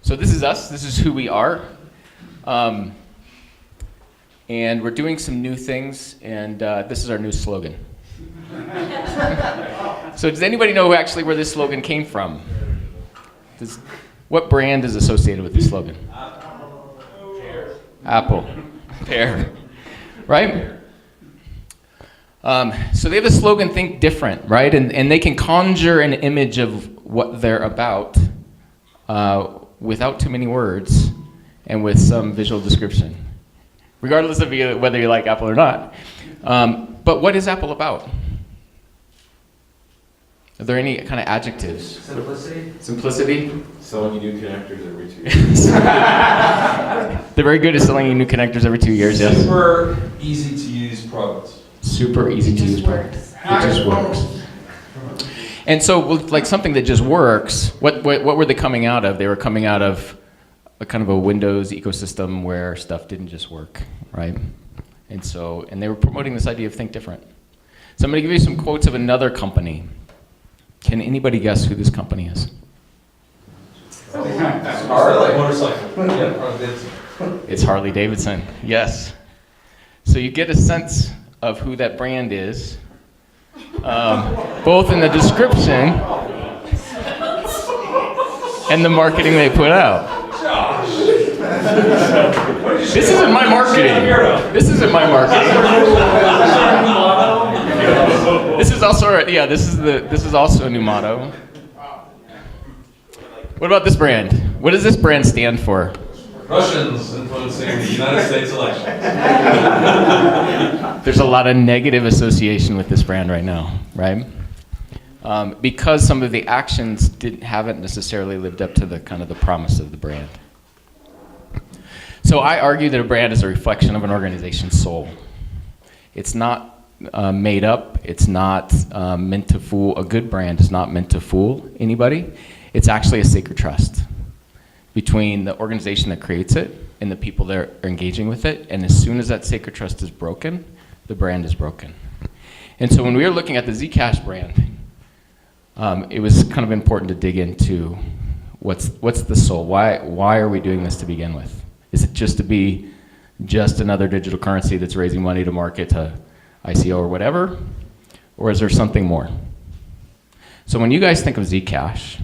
So this is us. This is who we are. And we're doing some new things, and this is our new slogan. So does anybody know actually where this slogan came from? What brand is associated with this slogan? Apple. Pear. Right? So they have a slogan, think different, right? And they can conjure an image of what they're about without too many words and with some visual description, regardless of whether you like Apple or not. But what is Apple about? Are there any kind of adjectives? Simplicity. Simplicity? Selling you new connectors every 2 years. They're very good at selling you new connectors every 2 years, yes. Super easy to use products. Super easy to use products. It just works. And so, like something that just works, what were they coming out of? They were coming out of a kind of a Windows ecosystem where stuff didn't just work, right? And they were promoting this idea of think different. So I'm going to give you some quotes of another company. Can anybody guess who this company is? Harley. Motorcycle. It's Harley Davidson, yes. So you get a sense of who that brand is, both in the description and the marketing they put out. This isn't my marketing. This isn't my marketing. This is also, this is also a new motto. What about this brand? What does this brand stand for? Russians influencing the United States election. There's a lot of negative association with this brand right now, right? Because some of the actions haven't necessarily lived up to the kind of the promise of the brand. So I argue that a brand is a reflection of an organization's soul. It's not made up. It's not meant to fool. A good brand is not meant to fool anybody. It's actually a sacred trust between the organization that creates it and the people that are engaging with it. And as soon as that sacred trust is broken, the brand is broken. And so when we were looking at the Zcash brand, it was kind of important to dig into what's the soul? Why are we doing this to begin with? Is it just to be just another digital currency that's raising money to market to ICO or whatever? Or is there something more? So when you guys think of Zcash,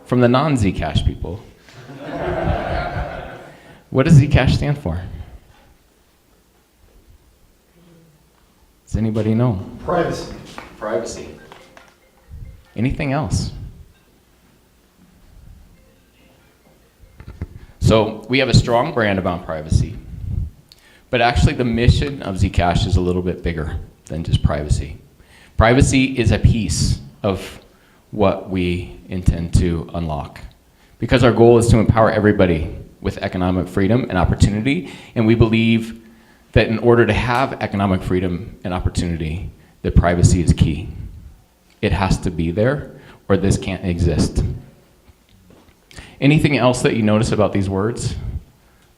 from the non-Zcash people, what does Zcash stand for? Does anybody know? Privacy. Privacy. Anything else? So we have a strong brand about privacy, but actually the mission of Zcash is a little bit bigger than just privacy. Privacy is a piece of what we intend to unlock, because our goal is to empower everybody with economic freedom and opportunity, and we believe that in order to have economic freedom and opportunity, that privacy is key. It has to be there, or this can't exist. Anything else that you notice about these words,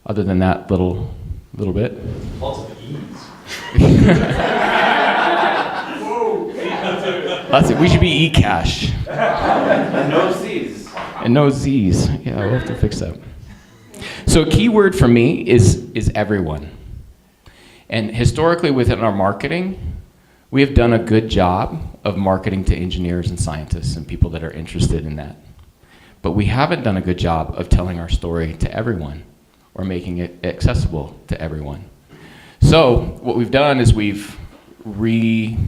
other than that little bit? Lots of E's. We should be eCash. And no C's. And no Z's. Yeah, we'll have to fix that. So a key word for me is everyone. And historically within our marketing, we have done a good job of marketing to engineers and scientists and people that are interested in that. But we haven't done a good job of telling our story to everyone or making it accessible to everyone. So what we've done is we've rebranded,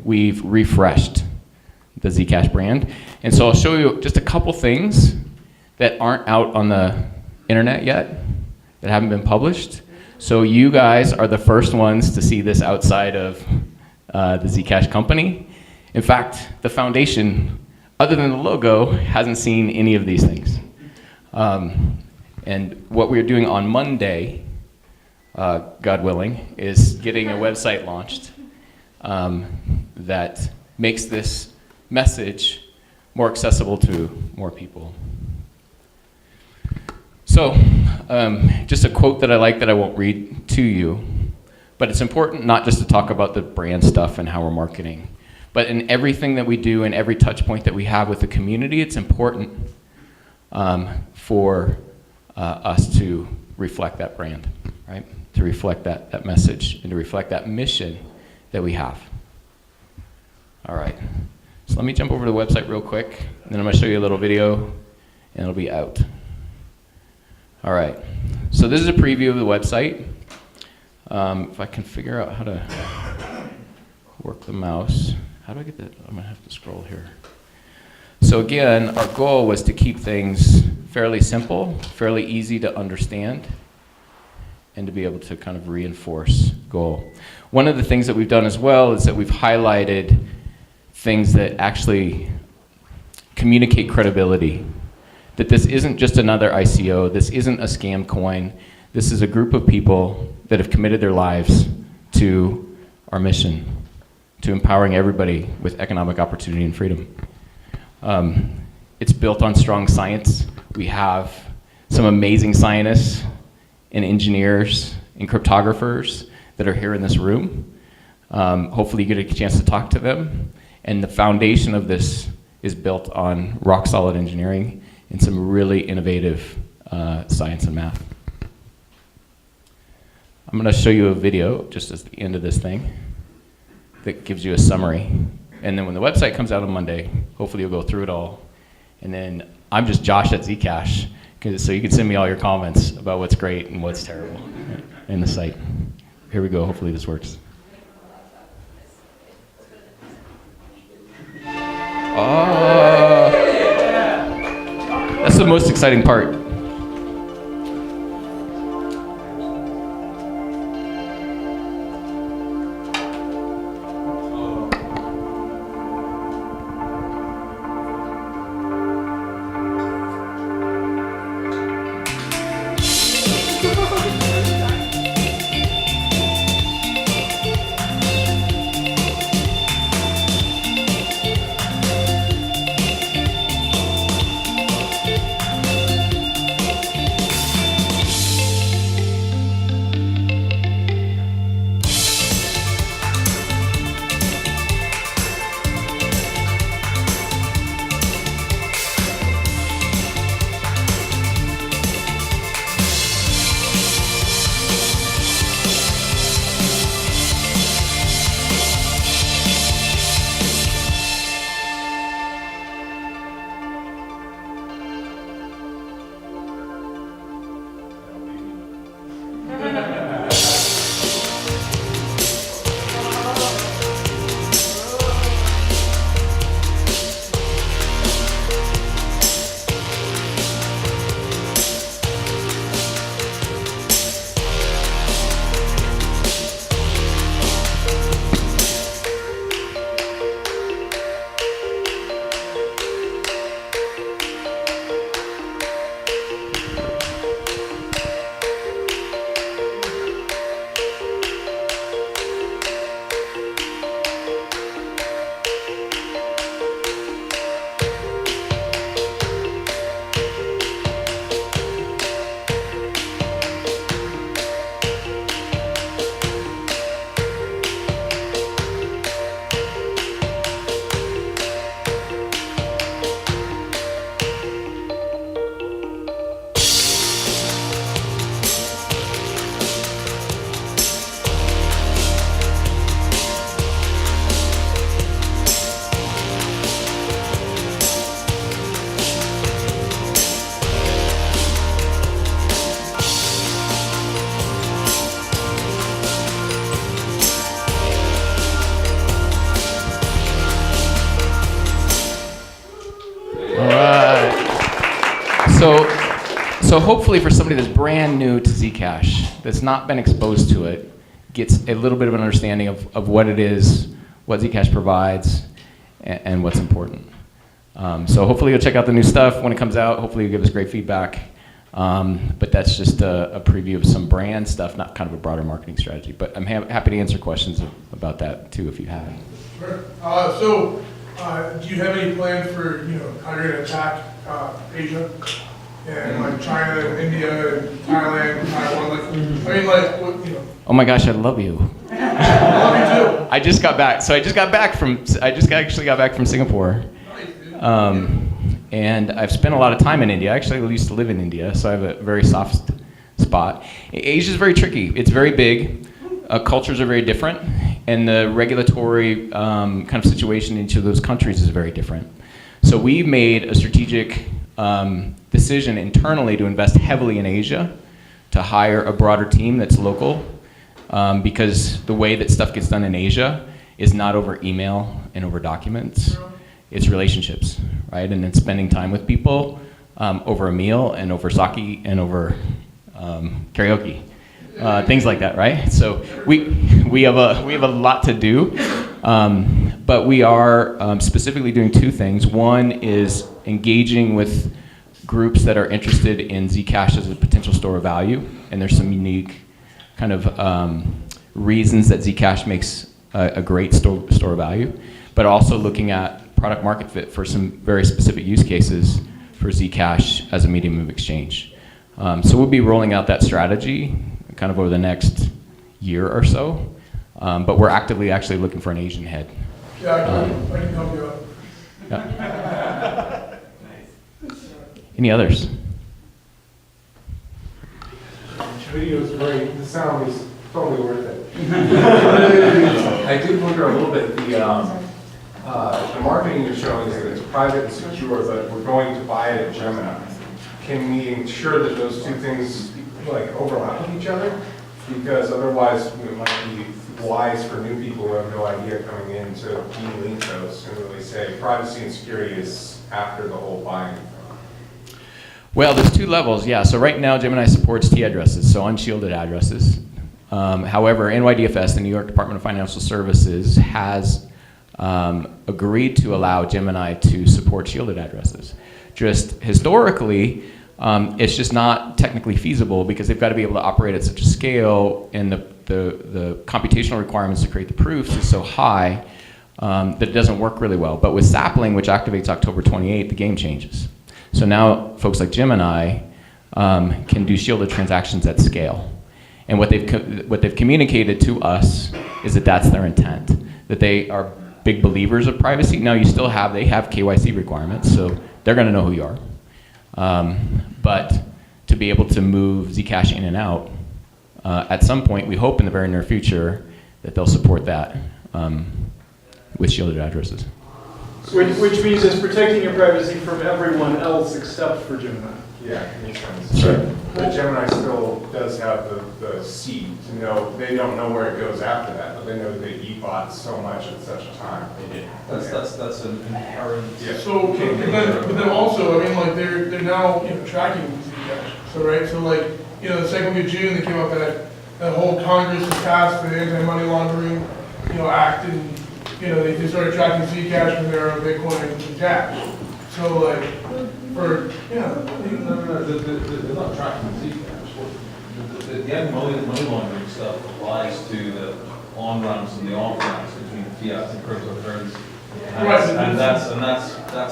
we've refreshed the Zcash brand. And so I'll show you just a couple things that aren't out on the internet yet, that haven't been published. So you guys are the first ones to see this outside of the Zcash company. In fact, the foundation, other than the logo, hasn't seen any of these things. And what we're doing on Monday, God willing, is getting a website launched that makes this message more accessible to more people. So, just a quote that I like that I won't read to you, but it's important not just to talk about the brand stuff and how we're marketing, but in everything that we do and every touch point that we have with the community, it's important for us to reflect that brand, right? To reflect that message and to reflect that mission that we have. All right, so let me jump over to the website real quick, and then I'm gonna show you a little video, and it'll be out. All right, so this is a preview of the website. If I can figure out how to work the mouse. How do I get that? I'm gonna have to scroll here. So again, our goal was to keep things fairly simple, fairly easy to understand, and to be able to kind of reinforce goal. One of the things that we've done as well is that we've highlighted things that actually communicate credibility. That this isn't just another ICO, this isn't a scam coin, this is a group of people that have committed their lives to our mission, to empowering everybody with economic opportunity and freedom. It's built on strong science. We have some amazing scientists and engineers and cryptographers that are here in this room. Hopefully you get a chance to talk to them. And the foundation of this is built on rock solid engineering and some really innovative science and math. I'm gonna show you a video just at the end of this thing that gives you a summary. And then when the website comes out on Monday, hopefully you'll go through it all. And then I'm just Josh at Zcash, so you can send me all your comments about what's great and what's terrible in the site. Here we go, hopefully this works. Oh, that's the most exciting part. So hopefully for somebody that's brand new to Zcash, that's not been exposed to it, gets a little bit of an understanding of what it is, what Zcash provides, and what's important. So hopefully you'll check out the new stuff when it comes out. Hopefully you'll give us great feedback. But that's just a preview of some brand stuff, not kind of a broader marketing strategy. But I'm happy to answer questions about that too if you have any. Sure. Do you have any plans for, how you're going to attack Asia and like China and India and Thailand and Taiwan? Oh my gosh, I love you. I love you too. I just got back. So I just actually got back from Singapore. Nice, dude. And I've spent a lot of time in India. Actually, I used to live in India, so I have a very soft spot. Asia is very tricky. It's very big. Cultures are very different, and the regulatory kind of situation in each of those countries is very different. So we made a strategic decision internally to invest heavily in Asia, to hire a broader team that's local, because the way that stuff gets done in Asia is not over email and over documents. It's relationships, right? And then spending time with people over a meal and over sake and over karaoke, things like that, right? So we have a lot to do, but we are specifically doing two things. One is engaging with groups that are interested in Zcash as a potential store of value, and there's some unique kind of reasons that Zcash makes a great store of value, but also looking at product market fit for some very specific use cases for Zcash as a medium of exchange. So we'll be rolling out that strategy kind of over the next year or so, but we're actively actually looking for an Asian head. Yeah, I can help you out. Yeah. Any others? The video is great. The sound is totally worth it. I did wonder a little bit, the marketing you're showing is that it's private and secure, but we're going to buy it at Gemini. Can we ensure that those two things like overlap with each other? Because otherwise it might be wise for new people who have no idea coming in to de-link those and really say privacy and security is after the whole buying. Well, there's two levels, yeah. So right now, Gemini supports T addresses, so unshielded addresses. However, NYDFS, the New York Department of Financial Services, has agreed to allow Gemini to support shielded addresses. Just historically, it's just not technically feasible because they've got to be able to operate at such a scale, and the computational requirements to create the proofs is so high that it doesn't work really well. But with Sapling, which activates October 28th, the game changes. So now folks like Gemini can do shielded transactions at scale. And what they've communicated to us is that that's their intent, that they are big believers of privacy. Now they have KYC requirements, so they're gonna know who you are. But to be able to move Zcash in and out, at some point, we hope in the very near future that they'll support that with shielded addresses. Which means it's protecting your privacy from everyone else except for Gemini. Yeah, makes sense. Sure. But Gemini still does have the seed to know, they don't know where it goes after that, but they know they bought so much at such a time. That's an inherent. Yeah. So, but then also, I mean, like, they're now, tracking Zcash. So, right, so like, the second week of June, they came up that whole Congress has passed the anti-money laundering, act, and, they started tracking Zcash from their Bitcoin and cash. So, like, for, No, they're not tracking Zcash. The anti-money laundering stuff applies to the on-ramps and the off-ramps between fiat and cryptocurrency. And that's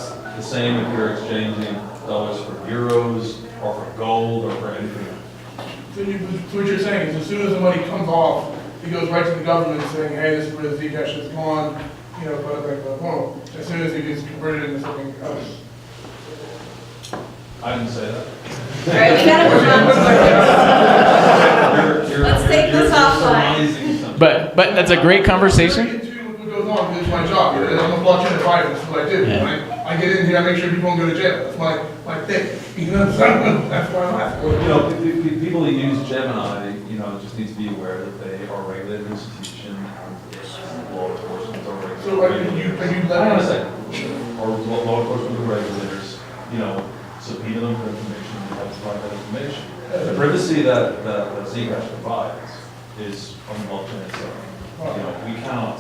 the same if you're exchanging dollars for euros or for gold or for anything else. So what you're saying is as soon as the money comes off, it goes right to the government saying, hey, this is where the Zcash has gone, boom. As soon as it gets converted into something else. I didn't say that. All right, we gotta move on. Let's take this offline. But that's a great conversation. What goes on, because it's my job. I'm a blockchain advisor, that's what I do. Yeah. I get in here, I make sure people don't go to jail. That's my thing. That's why I'm asking. People who use Gemini, just need to be aware that they are a regulated institution, and law enforcement are regulated. So are you Hang on a second. Or law enforcement are regulators, subpoena them for information and help provide that information. The privacy that Zcash provides is on the blockchain itself. We cannot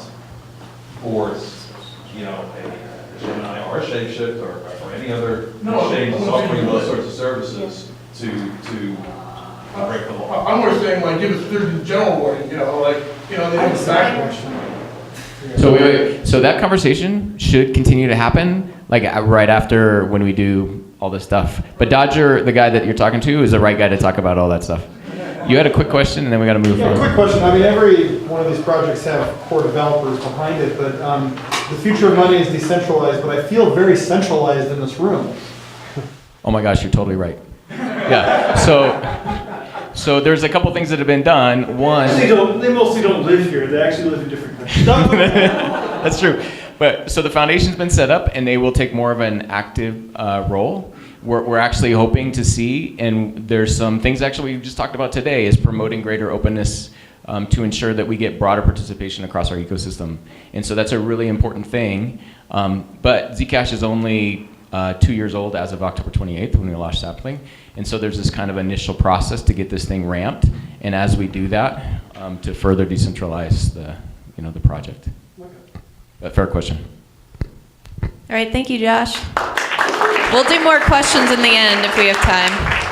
force, a Gemini or a Shapeshift or any other exchange that's offering those sorts of services to break the law. I'm more saying, like, give us the general warning, they have the back. So that conversation should continue to happen, like right after when we do all this stuff. But Dodger, the guy that you're talking to, is the right guy to talk about all that stuff. You had a quick question, and then we got to move Yeah, forward. quick question. I mean, every one of these projects have core developers behind it, but the future of money is decentralized, but I feel very centralized in this room. Oh my gosh, you're totally right. Yeah. So there's a couple things that have been done. One. They mostly don't live here. They actually live in different countries. That's true. But so the foundation's been set up, and they will take more of an active role. We're actually hoping to see, and there's some things actually we just talked about today, is promoting greater openness to ensure that we get broader participation across our ecosystem. And so that's a really important thing. But Zcash is only 2 years old as of October 28th when we launched sampling. And so there's this kind of initial process to get this thing ramped. And as we do that, to further decentralize the project. Fair question. All right, thank you, Josh. We'll do more questions in the end if we have time.